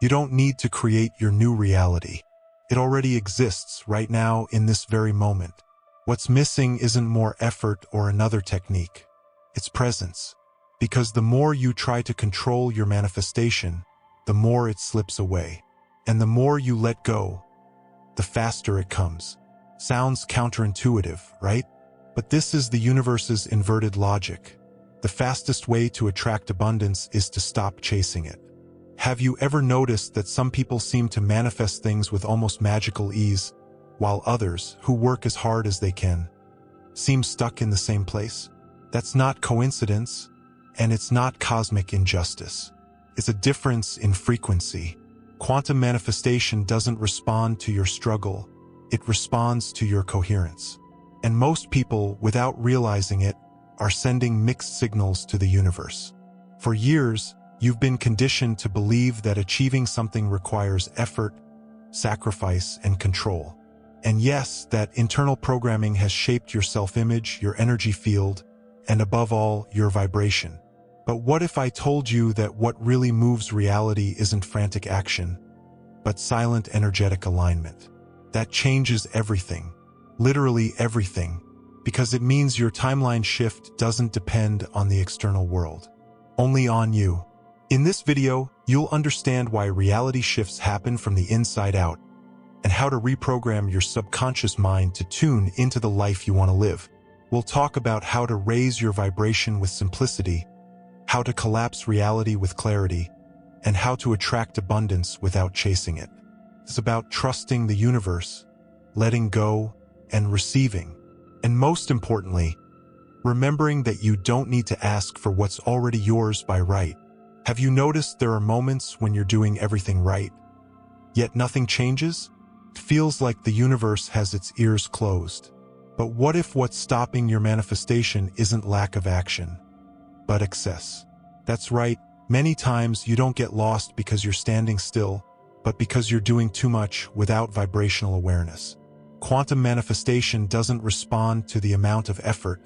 You don't need to create your new reality. It already exists right now in this very moment. What's missing isn't more effort or another technique. It's presence. Because the more you try to control your manifestation, the more it slips away. And the more you let go, the faster it comes. Sounds counterintuitive, right? But this is the universe's inverted logic. The fastest way to attract abundance is to stop chasing it. Have you ever noticed that some people seem to manifest things with almost magical ease, while others, who work as hard as they can, seem stuck in the same place? That's not coincidence, and it's not cosmic injustice. It's a difference in frequency. Quantum manifestation doesn't respond to your struggle, it responds to your coherence. And most people, without realizing it, are sending mixed signals to the universe. For years, you've been conditioned to believe that achieving something requires effort, sacrifice, and control. And yes, that internal programming has shaped your self-image, your energy field, and above all, your vibration. But what if I told you that what really moves reality isn't frantic action, but silent energetic alignment? That changes everything, literally everything, because it means your timeline shift doesn't depend on the external world, only on you. In this video, you'll understand why reality shifts happen from the inside out, and how to reprogram your subconscious mind to tune into the life you want to live. We'll talk about how to raise your vibration with simplicity, how to collapse reality with clarity, and how to attract abundance without chasing it. It's about trusting the universe, letting go, and receiving. And most importantly, remembering that you don't need to ask for what's already yours by right. Have you noticed there are moments when you're doing everything right, yet nothing changes? It feels like the universe has its ears closed. But what if what's stopping your manifestation isn't lack of action, but excess? That's right, many times you don't get lost because you're standing still, but because you're doing too much without vibrational awareness. Quantum manifestation doesn't respond to the amount of effort,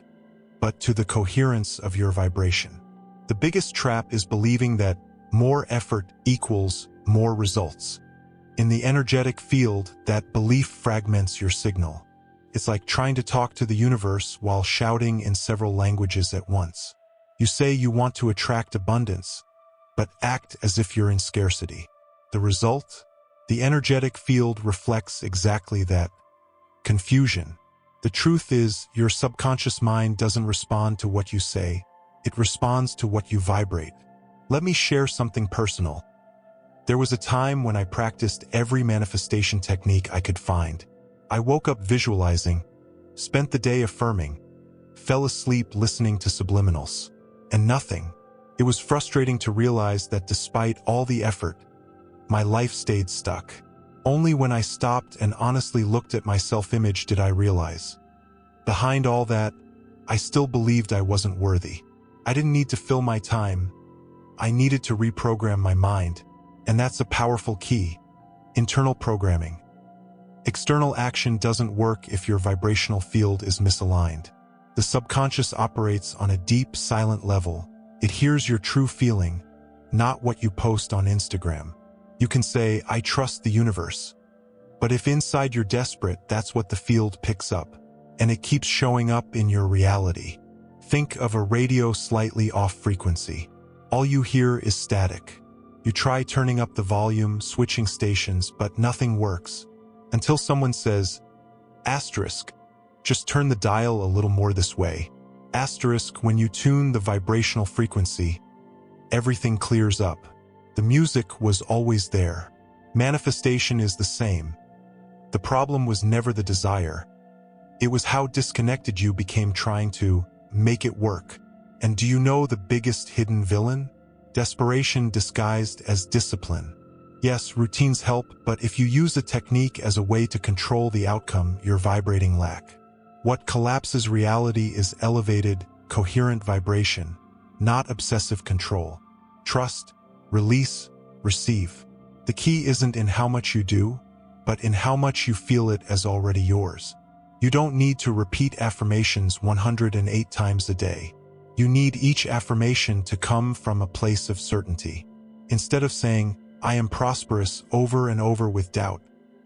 but to the coherence of your vibration. The biggest trap is believing that more effort equals more results. In the energetic field, that belief fragments your signal. It's like trying to talk to the universe while shouting in several languages at once. You say you want to attract abundance, but act as if you're in scarcity. The result? The energetic field reflects exactly that. Confusion. The truth is, your subconscious mind doesn't respond to what you say. It responds to what you vibrate. Let me share something personal. There was a time when I practiced every manifestation technique I could find. I woke up visualizing, spent the day affirming, fell asleep listening to subliminals, and nothing. It was frustrating to realize that despite all the effort, my life stayed stuck. Only when I stopped and honestly looked at my self-image did I realize, behind all that, I still believed I wasn't worthy. I didn't need to fill my time. I needed to reprogram my mind, and that's a powerful key. Internal programming. External action doesn't work if your vibrational field is misaligned. The subconscious operates on a deep, silent level. It hears your true feeling, not what you post on Instagram. You can say, "I trust the universe." But if inside you're desperate, that's what the field picks up, and it keeps showing up in your reality. Think of a radio slightly off frequency. All you hear is static. You try turning up the volume, switching stations, but nothing works. Until someone says, asterisk, just turn the dial a little more this way. Asterisk, when you tune the vibrational frequency, everything clears up. The music was always there. Manifestation is the same. The problem was never the desire. It was how disconnected you became trying to make it work. And do you know the biggest hidden villain? Desperation disguised as discipline. Yes, routines help, but if you use a technique as a way to control the outcome, you're vibrating lack. What collapses reality is elevated, coherent vibration, not obsessive control. Trust, release, receive. The key isn't in how much you do, but in how much you feel it as already yours. You don't need to repeat affirmations 108 times a day. You need each affirmation to come from a place of certainty. Instead of saying, "I am prosperous" over and over with doubt.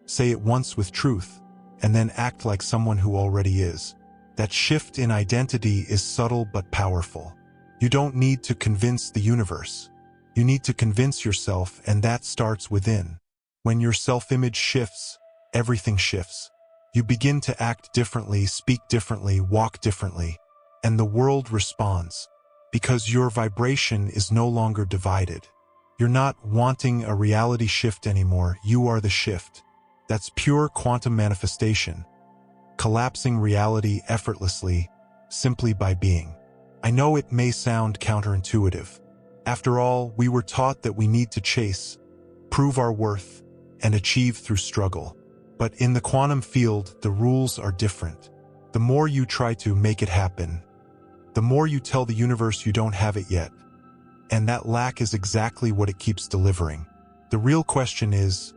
Say it once with truth, and then act like someone who already is. That shift in identity is subtle but powerful. You don't need to convince the universe. You need to convince yourself, and that starts within. When your self-image shifts, everything shifts. You begin to act differently, speak differently, walk differently, and the world responds. Because your vibration is no longer divided. You're not wanting a reality shift anymore, you are the shift. That's pure quantum manifestation. Collapsing reality effortlessly, simply by being. I know it may sound counterintuitive. After all, we were taught that we need to chase, prove our worth, and achieve through struggle. But in the quantum field, the rules are different. The more you try to make it happen, the more you tell the universe you don't have it yet. And that lack is exactly what it keeps delivering. The real question is,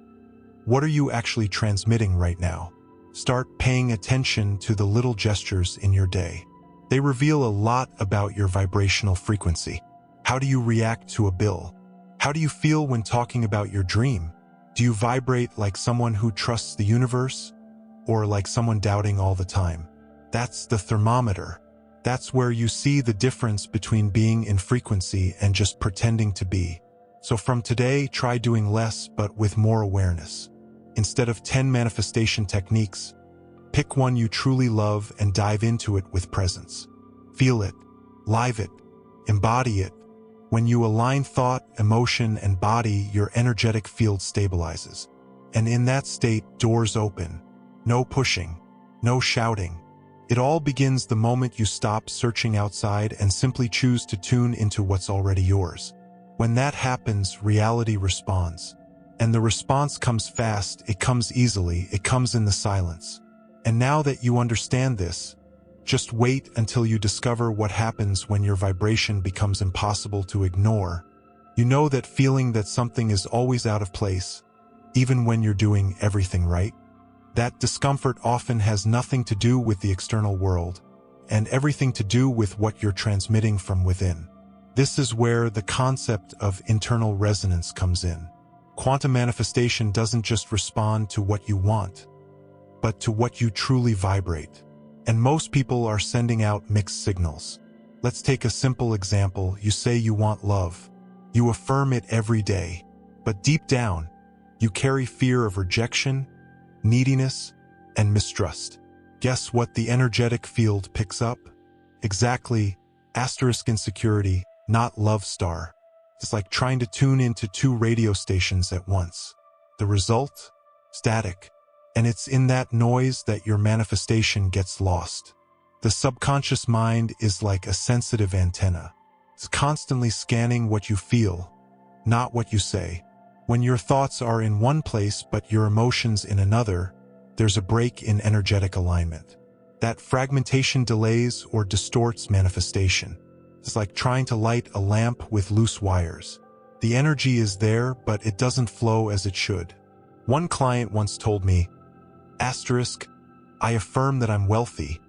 what are you actually transmitting right now? Start paying attention to the little gestures in your day. They reveal a lot about your vibrational frequency. How do you react to a bill? How do you feel when talking about your dream? Do you vibrate like someone who trusts the universe, or like someone doubting all the time? That's the thermometer. That's where you see the difference between being in frequency and just pretending to be. So from today, try doing less but with more awareness. Instead of 10 manifestation techniques, pick one you truly love and dive into it with presence. Feel it, live it, embody it. When you align thought, emotion, and body, your energetic field stabilizes. And in that state, doors open. No pushing, no shouting. It all begins the moment you stop searching outside and simply choose to tune into what's already yours. When that happens, reality responds. And the response comes fast, it comes easily, it comes in the silence. And now that you understand this, just wait until you discover what happens when your vibration becomes impossible to ignore. You know that feeling that something is always out of place, even when you're doing everything right? That discomfort often has nothing to do with the external world, and everything to do with what you're transmitting from within. This is where the concept of internal resonance comes in. Quantum manifestation doesn't just respond to what you want, but to what you truly vibrate. And most people are sending out mixed signals. Let's take a simple example. You say you want love. You affirm it every day. But deep down, you carry fear of rejection, neediness, and mistrust. Guess what the energetic field picks up? Exactly, insecurity, not love star. It's like trying to tune into 2 radio stations at once. The result? Static. And it's in that noise that your manifestation gets lost. The subconscious mind is like a sensitive antenna. It's constantly scanning what you feel, not what you say. When your thoughts are in one place but your emotions in another, there's a break in energetic alignment. That fragmentation delays or distorts manifestation. It's like trying to light a lamp with loose wires. The energy is there, but it doesn't flow as it should. One client once told me, "I affirm that I'm wealthy,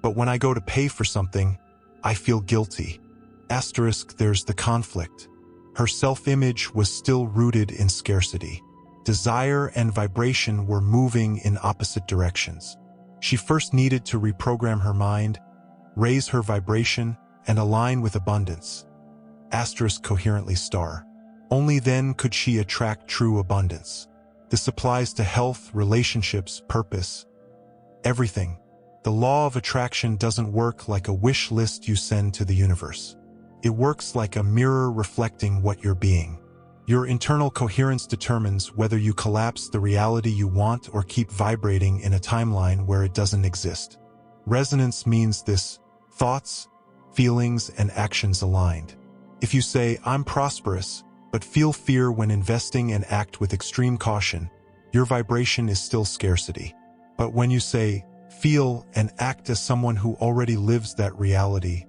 but when I go to pay for something, I feel guilty." There's the conflict. Her self-image was still rooted in scarcity. Desire and vibration were moving in opposite directions. She first needed to reprogram her mind, raise her vibration, and align with abundance. Coherently star. Only then could she attract true abundance. This applies to health, relationships, purpose, everything. The law of attraction doesn't work like a wish list you send to the universe. It works like a mirror reflecting what you're being. Your internal coherence determines whether you collapse the reality you want or keep vibrating in a timeline where it doesn't exist. Resonance means this: thoughts, feelings, and actions aligned. If you say, "I'm prosperous," but feel fear when investing and act with extreme caution, your vibration is still scarcity. But when you say, "Feel," and act as someone who already lives that reality,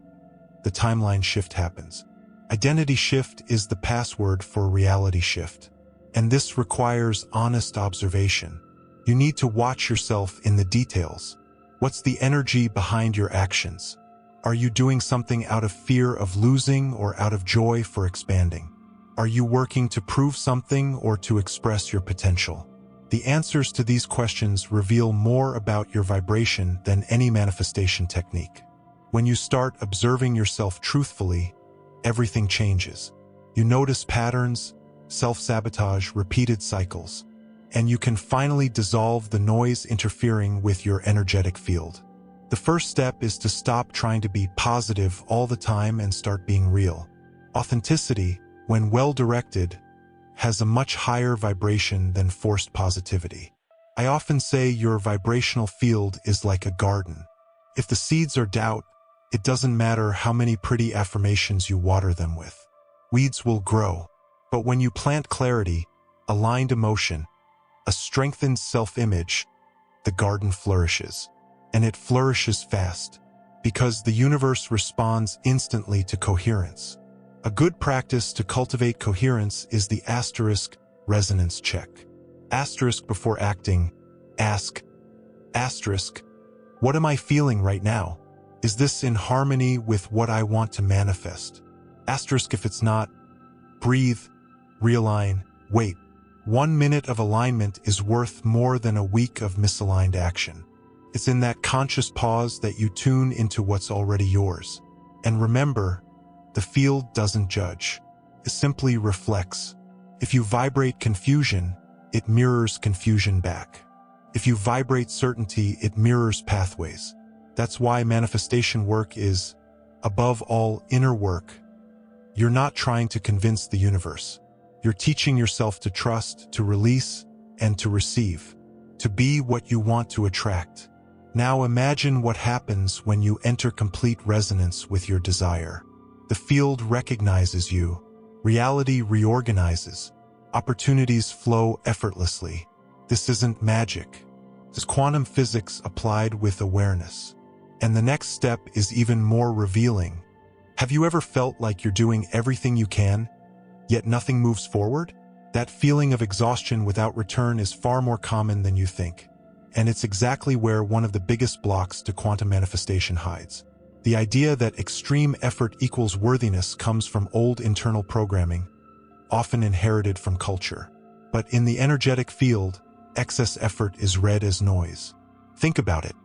the timeline shift happens. Identity shift is the password for reality shift. And this requires honest observation. You need to watch yourself in the details. What's the energy behind your actions? Are you doing something out of fear of losing or out of joy for expanding? Are you working to prove something or to express your potential? The answers to these questions reveal more about your vibration than any manifestation technique. When you start observing yourself truthfully, everything changes. You notice patterns, self-sabotage, repeated cycles, and you can finally dissolve the noise interfering with your energetic field. The first step is to stop trying to be positive all the time and start being real. Authenticity, when well-directed, has a much higher vibration than forced positivity. I often say your vibrational field is like a garden. If the seeds are doubt, it doesn't matter how many pretty affirmations you water them with. Weeds will grow. But when you plant clarity, aligned emotion, a strengthened self-image, the garden flourishes. And it flourishes fast, because the universe responds instantly to coherence. A good practice to cultivate coherence is the asterisk resonance check. Asterisk before acting, ask, asterisk, what am I feeling right now? Is this in harmony with what I want to manifest? Asterisk if it's not, breathe, realign, wait. 1 minute of alignment is worth more than a week of misaligned action. It's in that conscious pause that you tune into what's already yours. And remember, the field doesn't judge. It simply reflects. If you vibrate confusion, it mirrors confusion back. If you vibrate certainty, it mirrors pathways. That's why manifestation work is, above all, inner work. You're not trying to convince the universe. You're teaching yourself to trust, to release, and to receive. To be what you want to attract. Now imagine what happens when you enter complete resonance with your desire. The field recognizes you. Reality reorganizes. Opportunities flow effortlessly. This isn't magic. This is quantum physics applied with awareness. And the next step is even more revealing. Have you ever felt like you're doing everything you can, yet nothing moves forward? That feeling of exhaustion without return is far more common than you think. And it's exactly where one of the biggest blocks to quantum manifestation hides. The idea that extreme effort equals worthiness comes from old internal programming, often inherited from culture. But in the energetic field, excess effort is read as noise. Think about it.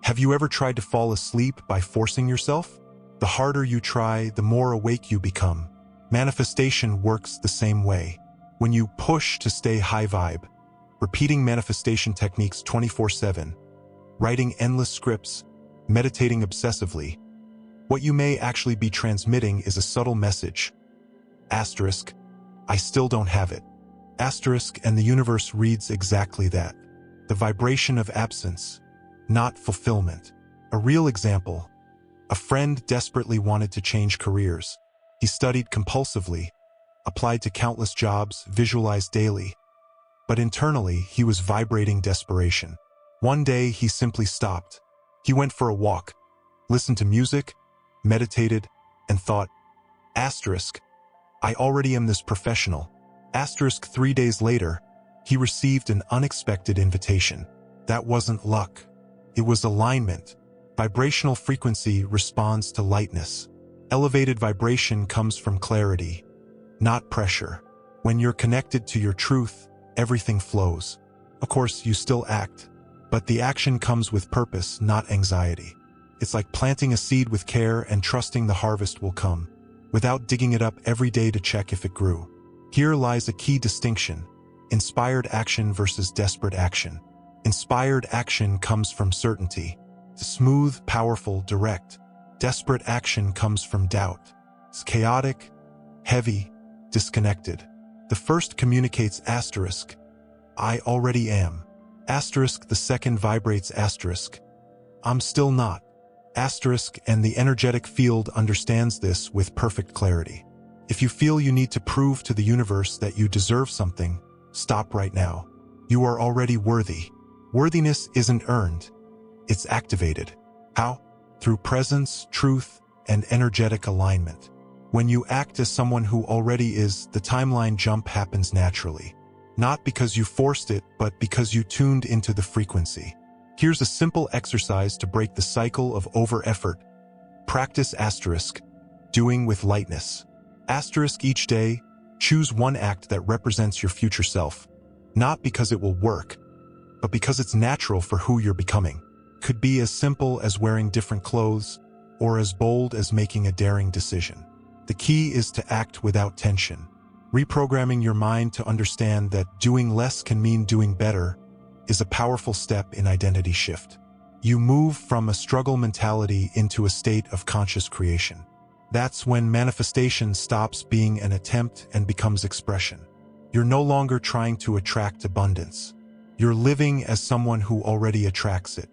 Have you ever tried to fall asleep by forcing yourself? The harder you try, the more awake you become. Manifestation works the same way. When you push to stay high vibe, repeating manifestation techniques 24/7, writing endless scripts, meditating obsessively, what you may actually be transmitting is a subtle message. Asterisk, I still don't have it. Asterisk, and the universe reads exactly that. The vibration of absence, not fulfillment. A real example. A friend desperately wanted to change careers. He studied compulsively, applied to countless jobs, visualized daily. But internally, he was vibrating desperation. One day, he simply stopped. He went for a walk, listened to music, meditated, and thought, asterisk, I already am this professional. Asterisk 3 days later, he received an unexpected invitation. That wasn't luck. It was alignment. Vibrational frequency responds to lightness. Elevated vibration comes from clarity, not pressure. When you're connected to your truth, everything flows. Of course, you still act, but the action comes with purpose, not anxiety. It's like planting a seed with care and trusting the harvest will come, without digging it up every day to check if it grew. Here lies a key distinction: inspired action versus desperate action. Inspired action comes from certainty. Smooth, powerful, direct. Desperate action comes from doubt. It's chaotic, heavy, disconnected. The first communicates asterisk, I already am. Asterisk, the second vibrates asterisk, I'm still not. Asterisk, and the energetic field understands this with perfect clarity. If you feel you need to prove to the universe that you deserve something, stop right now. You are already worthy. Worthiness isn't earned. It's activated. How? Through presence, truth, and energetic alignment. When you act as someone who already is, the timeline jump happens naturally. Not because you forced it, but because you tuned into the frequency. Here's a simple exercise to break the cycle of over-effort. Practice asterisk, doing with lightness. Asterisk each day, Choose one act that represents your future self, not because it will work, but because it's natural for who you're becoming. Could be as simple as wearing different clothes, or as bold as making a daring decision. The key is to act without tension. Reprogramming your mind to understand that doing less can mean doing better is a powerful step in identity shift. You move from a struggle mentality into a state of conscious creation. That's when manifestation stops being an attempt and becomes expression. You're no longer trying to attract abundance. You're living as someone who already attracts it.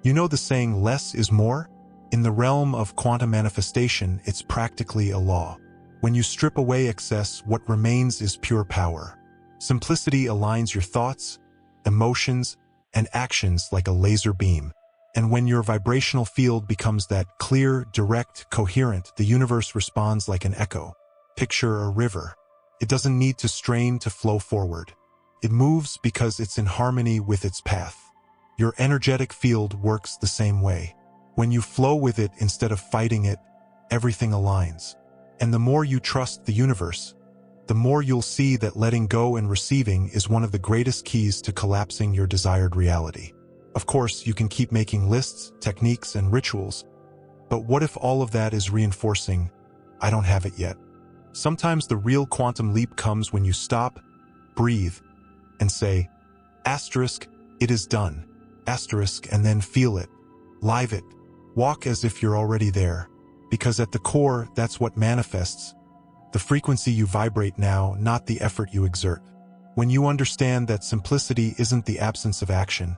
You know the saying, less is more? In the realm of quantum manifestation, it's practically a law. When you strip away excess, what remains is pure power. Simplicity aligns your thoughts, emotions, and actions like a laser beam. And when your vibrational field becomes that clear, direct, coherent, the universe responds like an echo. Picture a river. It doesn't need to strain to flow forward. It moves because it's in harmony with its path. Your energetic field works the same way. When you flow with it instead of fighting it, everything aligns. And the more you trust the universe, the more you'll see that letting go and receiving is one of the greatest keys to collapsing your desired reality. Of course, you can keep making lists, techniques, and rituals, but what if all of that is reinforcing, I don't have it yet? Sometimes the real quantum leap comes when you stop, breathe, and say, asterisk, it is done, asterisk, and then feel it, live it, walk as if you're already there, because at the core, that's what manifests, the frequency you vibrate now, not the effort you exert. When you understand that simplicity isn't the absence of action,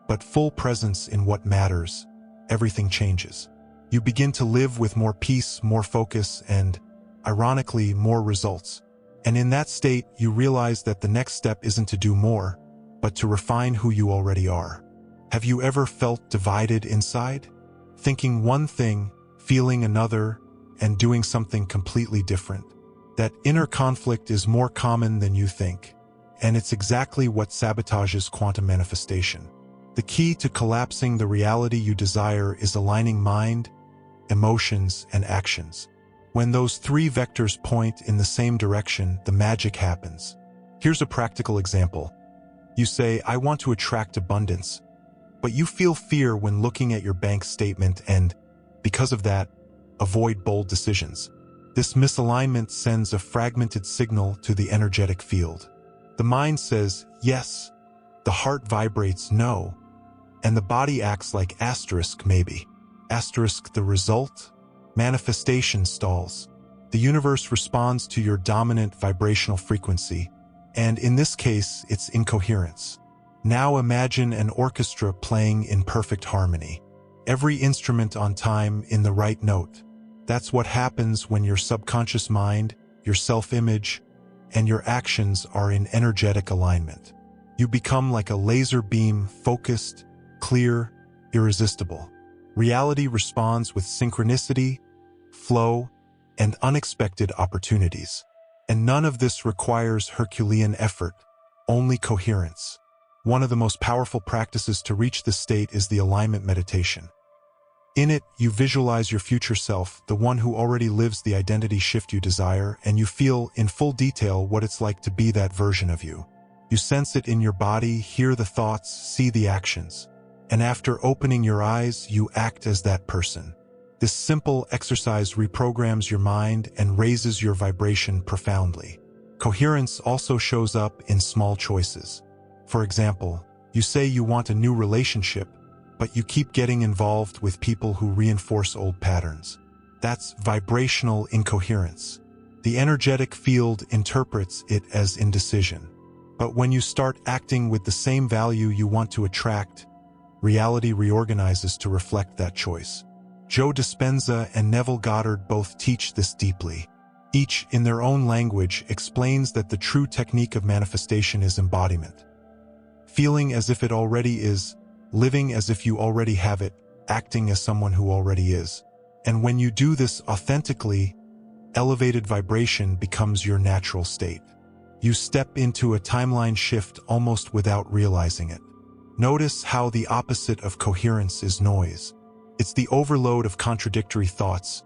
but full presence in what matters, everything changes. You begin to live with more peace, more focus, and, ironically, more results. And in that state, you realize that the next step isn't to do more, but to refine who you already are. Have you ever felt divided inside? Thinking one thing, feeling another, and doing something completely different? That inner conflict is more common than you think, and it's exactly what sabotages quantum manifestation. The key to collapsing the reality you desire is aligning mind, emotions, and actions. When those three vectors point in the same direction, the magic happens. Here's a practical example. You say, I want to attract abundance, but you feel fear when looking at your bank statement and, because of that, avoid bold decisions. This misalignment sends a fragmented signal to the energetic field. The mind says, yes. The heart vibrates no. And the body acts like asterisk maybe. Asterisk the result? Manifestation stalls. The universe responds to your dominant vibrational frequency, and in this case, it's incoherence. Now imagine an orchestra playing in perfect harmony. Every instrument on time in the right note. That's what happens when your subconscious mind, your self-image, and your actions are in energetic alignment. You become like a laser beam, focused, clear, irresistible. Reality responds with synchronicity, flow, and unexpected opportunities. And none of this requires Herculean effort, only coherence. One of the most powerful practices to reach this state is the alignment meditation. In it, you visualize your future self, the one who already lives the identity shift you desire, and you feel in full detail what it's like to be that version of you. You sense it in your body, hear the thoughts, see the actions. And after opening your eyes, you act as that person. This simple exercise reprograms your mind and raises your vibration profoundly. Coherence also shows up in small choices. For example, you say you want a new relationship, but you keep getting involved with people who reinforce old patterns. That's vibrational incoherence. The energetic field interprets it as indecision. But when you start acting with the same value you want to attract, reality reorganizes to reflect that choice. Joe Dispenza and Neville Goddard both teach this deeply. Each, in their own language, explains that the true technique of manifestation is embodiment. Feeling as if it already is, living as if you already have it, acting as someone who already is. And when you do this authentically, elevated vibration becomes your natural state. You step into a timeline shift almost without realizing it. Notice how the opposite of coherence is noise. It's the overload of contradictory thoughts,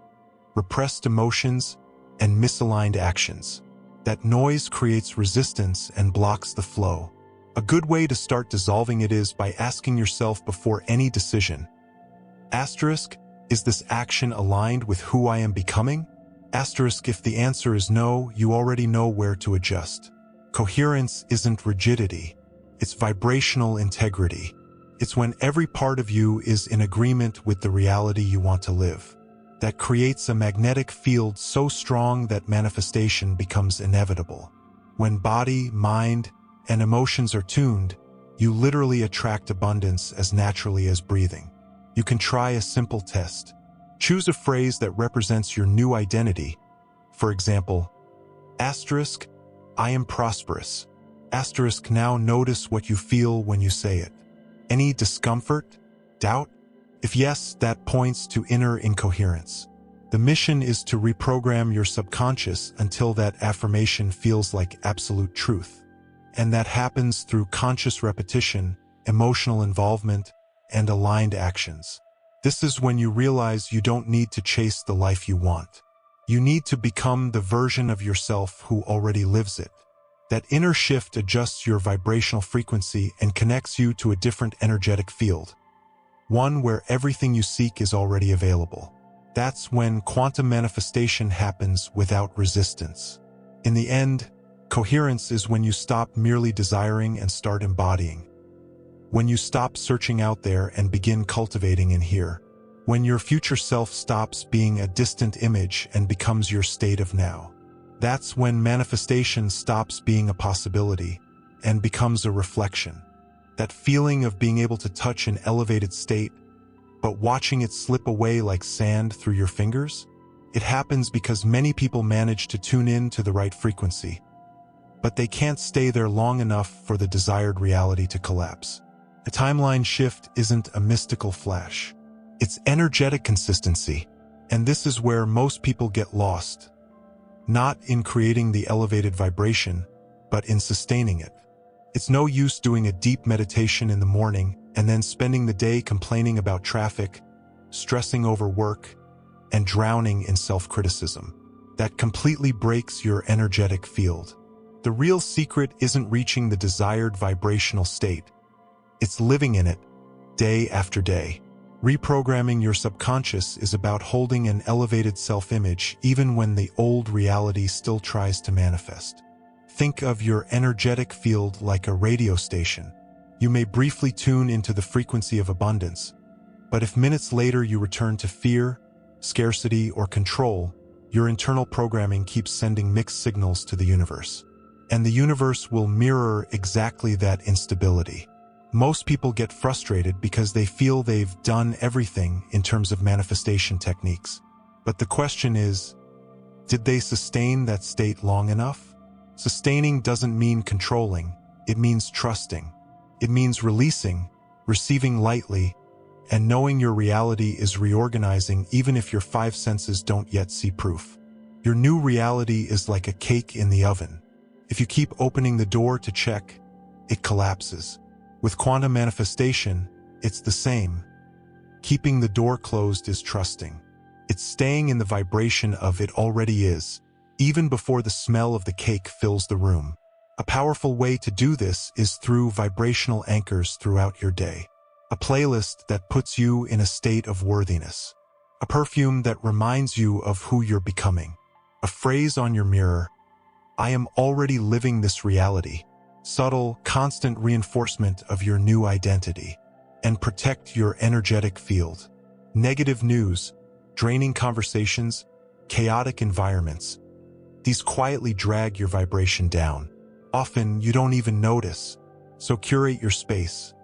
repressed emotions, and misaligned actions. That noise creates resistance and blocks the flow. A good way to start dissolving it is by asking yourself before any decision, Asterisk, is this action aligned with who I am becoming? Asterisk, if the answer is no, you already know where to adjust. Coherence isn't rigidity. It's vibrational integrity. It's when every part of you is in agreement with the reality you want to live. That creates a magnetic field so strong that manifestation becomes inevitable. When body, mind, and emotions are tuned, you literally attract abundance as naturally as breathing. You can try a simple test. Choose a phrase that represents your new identity. For example, asterisk, I am prosperous. Asterisk, now notice what you feel when you say it. Any discomfort? Doubt? If yes, that points to inner incoherence. The mission is to reprogram your subconscious until that affirmation feels like absolute truth. And that happens through conscious repetition, emotional involvement, and aligned actions. This is when you realize you don't need to chase the life you want. You need to become the version of yourself who already lives it. That inner shift adjusts your vibrational frequency and connects you to a different energetic field. One where everything you seek is already available. That's when quantum manifestation happens without resistance. In the end, coherence is when you stop merely desiring and start embodying. When you stop searching out there and begin cultivating in here. When your future self stops being a distant image and becomes your state of now. That's when manifestation stops being a possibility and becomes a reflection. That feeling of being able to touch an elevated state, but watching it slip away like sand through your fingers? It happens because many people manage to tune in to the right frequency, but they can't stay there long enough for the desired reality to collapse. A timeline shift isn't a mystical flash. It's energetic consistency, and this is where most people get lost. Not in creating the elevated vibration, but in sustaining it. It's no use doing a deep meditation in the morning and then spending the day complaining about traffic, stressing over work, and drowning in self-criticism. That completely breaks your energetic field. The real secret isn't reaching the desired vibrational state. It's living in it, day after day. Reprogramming your subconscious is about holding an elevated self-image even when the old reality still tries to manifest. Think of your energetic field like a radio station. You may briefly tune into the frequency of abundance, but if minutes later you return to fear, scarcity, or control, your internal programming keeps sending mixed signals to the universe. And the universe will mirror exactly that instability. Most people get frustrated because they feel they've done everything in terms of manifestation techniques. But the question is, did they sustain that state long enough? Sustaining doesn't mean controlling, it means trusting. It means releasing, receiving lightly, and knowing your reality is reorganizing even if your five senses don't yet see proof. Your new reality is like a cake in the oven. If you keep opening the door to check, it collapses. With quantum manifestation, it's the same. Keeping the door closed is trusting. It's staying in the vibration of it already is, even before the smell of the cake fills the room. A powerful way to do this is through vibrational anchors throughout your day. A playlist that puts you in a state of worthiness. A perfume that reminds you of who you're becoming. A phrase on your mirror, I am already living this reality. Subtle, constant reinforcement of your new identity. And protect your energetic field. Negative news, draining conversations, chaotic environments. These quietly drag your vibration down. Often you don't even notice, so curate your space.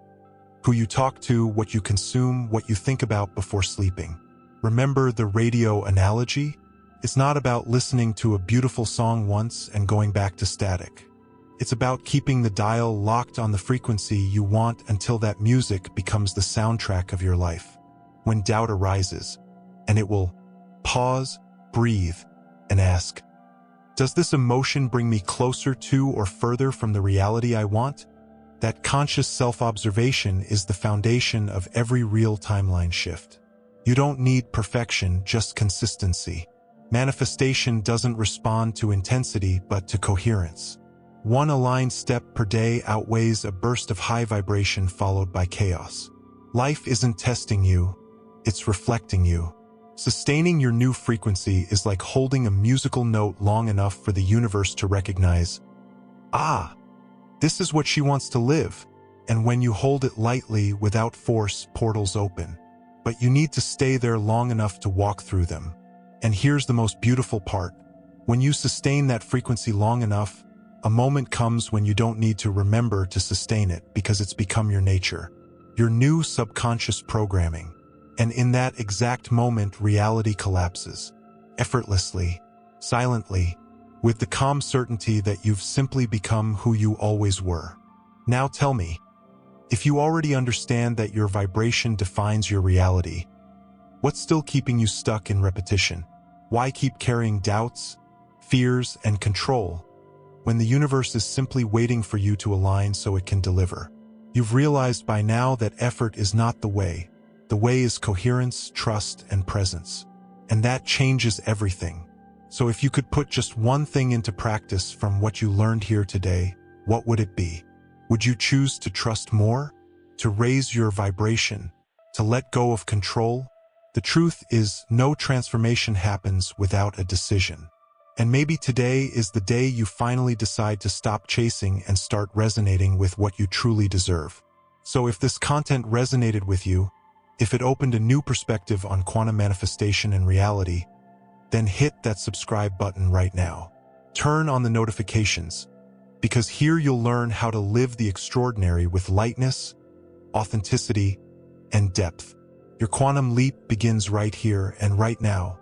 Who you talk to, what you consume, what you think about before sleeping. Remember the radio analogy? It's not about listening to a beautiful song once and going back to static. It's about keeping the dial locked on the frequency you want until that music becomes the soundtrack of your life. When doubt arises, and it will pause, breathe, and ask, does this emotion bring me closer to or further from the reality I want? That conscious self-observation is the foundation of every real timeline shift. You don't need perfection, just consistency. Manifestation doesn't respond to intensity but to coherence. One aligned step per day outweighs a burst of high vibration followed by chaos. Life isn't testing you, it's reflecting you. Sustaining your new frequency is like holding a musical note long enough for the universe to recognize, ah, this is what she wants to live. And when you hold it lightly, without force, portals open. But you need to stay there long enough to walk through them. And here's the most beautiful part. When you sustain that frequency long enough, a moment comes when you don't need to remember to sustain it because it's become your nature, your new subconscious programming. And in that exact moment, reality collapses, effortlessly, silently, with the calm certainty that you've simply become who you always were. Now tell me, if you already understand that your vibration defines your reality, what's still keeping you stuck in repetition? Why keep carrying doubts, fears, and control when the universe is simply waiting for you to align so it can deliver? You've realized by now that effort is not the way. The way is coherence, trust, and presence. And that changes everything. So if you could put just one thing into practice from what you learned here today, what would it be? Would you choose to trust more? To raise your vibration? To let go of control? The truth is, no transformation happens without a decision. And maybe today is the day you finally decide to stop chasing and start resonating with what you truly deserve. So if this content resonated with you, if it opened a new perspective on quantum manifestation and reality, then hit that subscribe button right now. Turn on the notifications, because here you'll learn how to live the extraordinary with lightness, authenticity, and depth. Your quantum leap begins right here and right now.